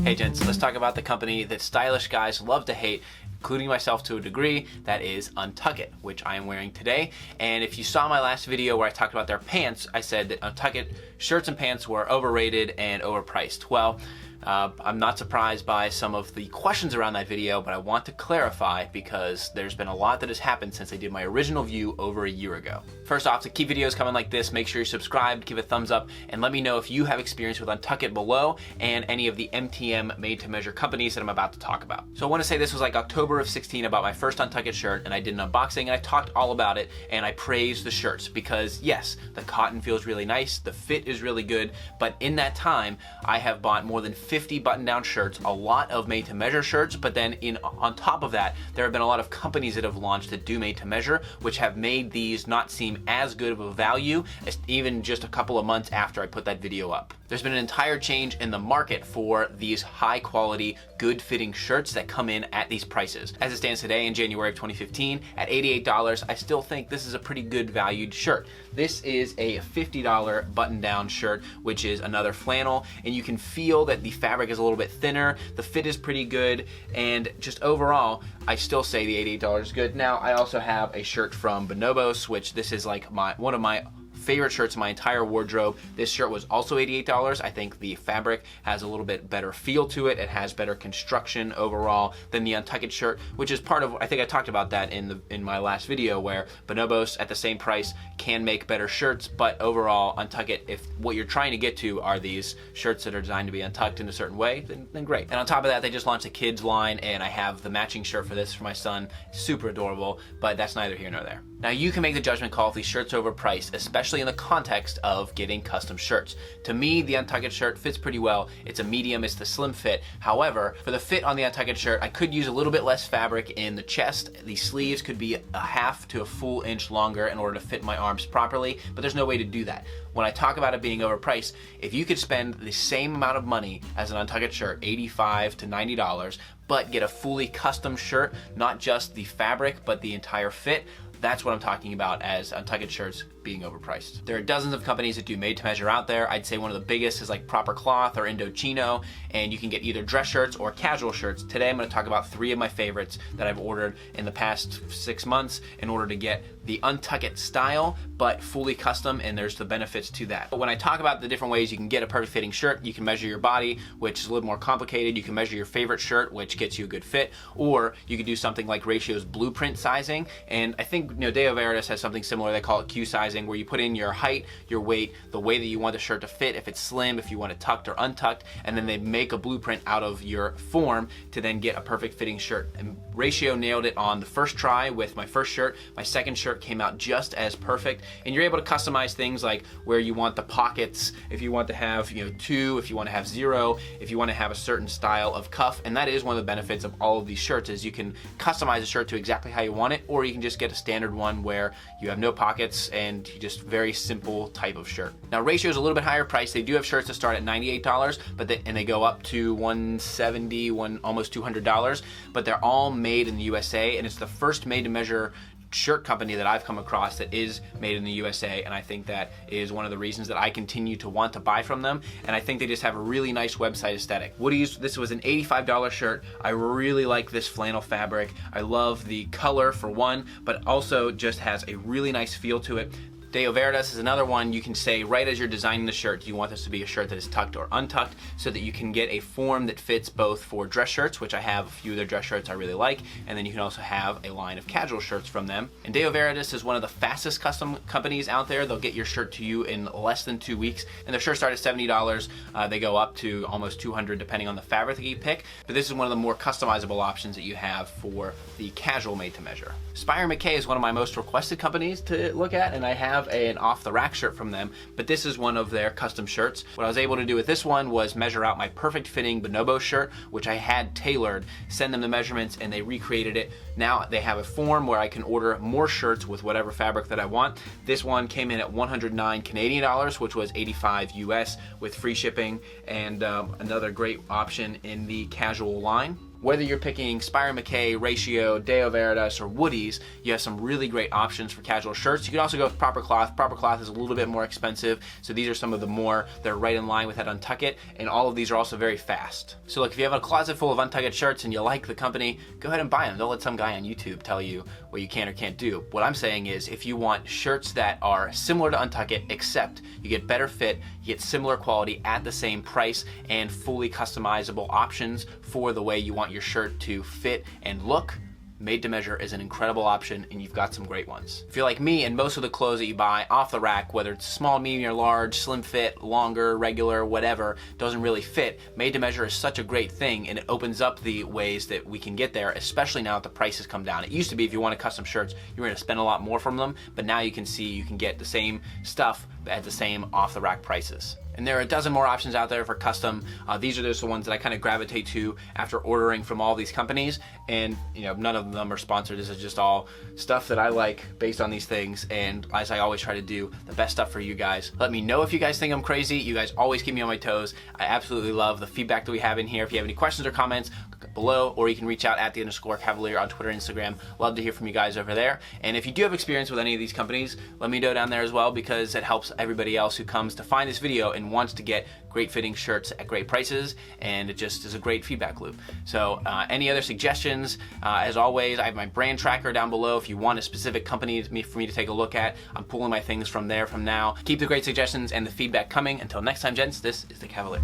Hey gents, let's talk about the company that stylish guys love to hate, including myself to a degree. That is UNTUCKit, which I am wearing today. And if you saw my last video where I talked about their pants, I said that UNTUCKit shirts and pants were overrated and overpriced. Well, I'm not surprised by some of the questions around that video, but I want to clarify because there's been a lot that has happened since I did my original view over a year ago. First off, to keep videos coming like this, make sure you're subscribed, give a thumbs up, and let me know if you have experience with UNTUCKit below and any of the MTM made-to-measure companies that I'm about to talk about. So I want to say this was like October of 16 about my first UNTUCKit shirt, and I did an unboxing and I talked all about it, and I praised the shirts because yes, the cotton feels really nice, the fit is really good, but in that time, I have bought more than 50 button-down shirts, a lot of made-to-measure shirts, but then on top of that, there have been a lot of companies that have launched that do made-to-measure, which have made these not seem as good of a value as even just a couple of months after I put that video up. There's been an entire change in the market for these high-quality, good-fitting shirts that come in at these prices. As it stands today in January of 2015, at $88, I still think this is a pretty good valued shirt. This is a $50 button-down shirt, which is another flannel, and you can feel that the fabric is a little bit thinner, the fit is pretty good, and just overall, I still say the $88 is good. Now, I also have a shirt from Bonobos, which this is like one of my favorite shirts in my entire wardrobe. This shirt was also $88. I think the fabric has a little bit better feel to it. It has better construction overall than the UNTUCKit shirt, which is part of, I think I talked about that in my last video, where Bonobos at the same price can make better shirts, but overall UNTUCKit, if what you're trying to get to are these shirts that are designed to be untucked in a certain way, then great. And on top of that, they just launched a kids line, and I have the matching shirt for this for my son. Super adorable, but that's neither here nor there. Now you can make the judgment call if these shirts are overpriced, especially in the context of getting custom shirts. To me, the UNTUCKit shirt fits pretty well. It's a medium, it's the slim fit. However, for the fit on the UNTUCKit shirt, I could use a little bit less fabric in the chest. The sleeves could be a half to a full inch longer in order to fit my arms properly, but there's no way to do that. When I talk about it being overpriced, if you could spend the same amount of money as an UNTUCKit shirt, $85 to $90, but get a fully custom shirt, not just the fabric, but the entire fit, that's what I'm talking about as UNTUCKit shirts being overpriced. There are dozens of companies that do made-to-measure out there. I'd say one of the biggest is like Proper Cloth or Indochino, and you can get either dress shirts or casual shirts. Today I'm going to talk about 3 of my favorites that I've ordered in the past 6 months in order to get the UNTUCKit style, but fully custom, and there's the benefits to that. But when I talk about the different ways you can get a perfect fitting shirt, you can measure your body, which is a little more complicated. You can measure your favorite shirt, which gets you a good fit, or you could do something like Ratio's blueprint sizing, and I think Deo Veritas has something similar. They call it Q sizing, where you put in your height, your weight, the way that you want the shirt to fit, if it's slim, if you want it tucked or untucked, and then they make a blueprint out of your form to then get a perfect fitting shirt. And Ratio nailed it on the first try with my first shirt. My second shirt came out just as perfect, and you're able to customize things like where you want the pockets, if you want to have 2, if you want to have 0, if you want to have a certain style of cuff. And that is one of the benefits of all of these shirts, is you can customize a shirt to exactly how you want it, or you can just get a standard one where you have no pockets and you just very simple type of shirt. Now Ratio is a little bit higher price. They do have shirts that start at $98, but they go up to $170, almost $200, but they're all made in the USA, and it's the first made-to-measure shirt company that I've come across that is made in the USA, and I think that is one of the reasons that I continue to want to buy from them, and I think they just have a really nice website aesthetic. Woody's, this was an $85 shirt. I really like this flannel fabric. I love the color for one, but also just has a really nice feel to it. Deo Veritas is another one. You can say right as you're designing the shirt, do you want this to be a shirt that is tucked or untucked, so that you can get a form that fits both for dress shirts, which I have a few of their dress shirts I really like, and then you can also have a line of casual shirts from them. And Deo Veritas is one of the fastest custom companies out there. They'll get your shirt to you in less than 2 weeks, and their shirts start at $70. They go up to almost $200 depending on the fabric that you pick, but this is one of the more customizable options that you have for the casual made-to-measure. Spire McKay is one of my most requested companies to look at, and I have an off-the-rack shirt from them, but this is one of their custom shirts. What I was able to do with this one was measure out my perfect fitting Bonobo shirt, which I had tailored, send them the measurements, and they recreated it. Now they have a form where I can order more shirts with whatever fabric that I want. This one came in at 109 Canadian dollars, which was 85 US with free shipping, and another great option in the casual line. Whether you're picking Spire McKay, Ratio, Deo Veritas, or Woody's, you have some really great options for casual shirts. You can also go with Proper Cloth. Proper Cloth is a little bit more expensive, so these are some of the more, they're right in line with that UNTUCKit, and all of these are also very fast. So look, if you have a closet full of UNTUCKit shirts and you like the company, go ahead and buy them. Don't let some guy on YouTube tell you what you can or can't do. What I'm saying is, if you want shirts that are similar to UNTUCKit, except you get better fit, you get similar quality at the same price, and fully customizable options for the way you want your shirt to fit and look, made to measure is an incredible option, and you've got some great ones. If you're like me and most of the clothes that you buy off the rack, whether it's small, medium, or large, slim fit, longer, regular, whatever, doesn't really fit, made to measure is such a great thing, and it opens up the ways that we can get there, especially now that the prices come down. It used to be if you wanted custom shirts, you were going to spend a lot more from them, but now you can see you can get the same stuff at the same off the rack prices. And there are a dozen more options out there for custom. These are just the ones that I kind of gravitate to after ordering from all these companies. And you know, none of them are sponsored. This is just all stuff that I like based on these things. And as I always try to do, the best stuff for you guys. Let me know if you guys think I'm crazy. You guys always keep me on my toes. I absolutely love the feedback that we have in here. If you have any questions or comments, below, or you can reach out at @_Kavalier on Twitter and Instagram. Love to hear from you guys over there. And if you do have experience with any of these companies, let me know down there as well, because it helps everybody else who comes to find this video and wants to get great fitting shirts at great prices, and it just is a great feedback loop. So any other suggestions, as always, I have my brand tracker down below if you want a specific company for me to take a look at. I'm pulling my things from there from now. Keep the great suggestions and the feedback coming. Until next time, gents, this is the Kavalier.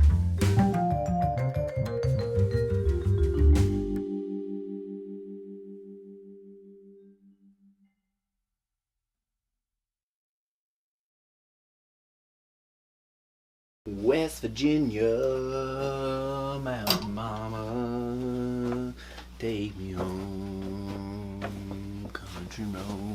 West Virginia, Mountain Mama, take me home, country road.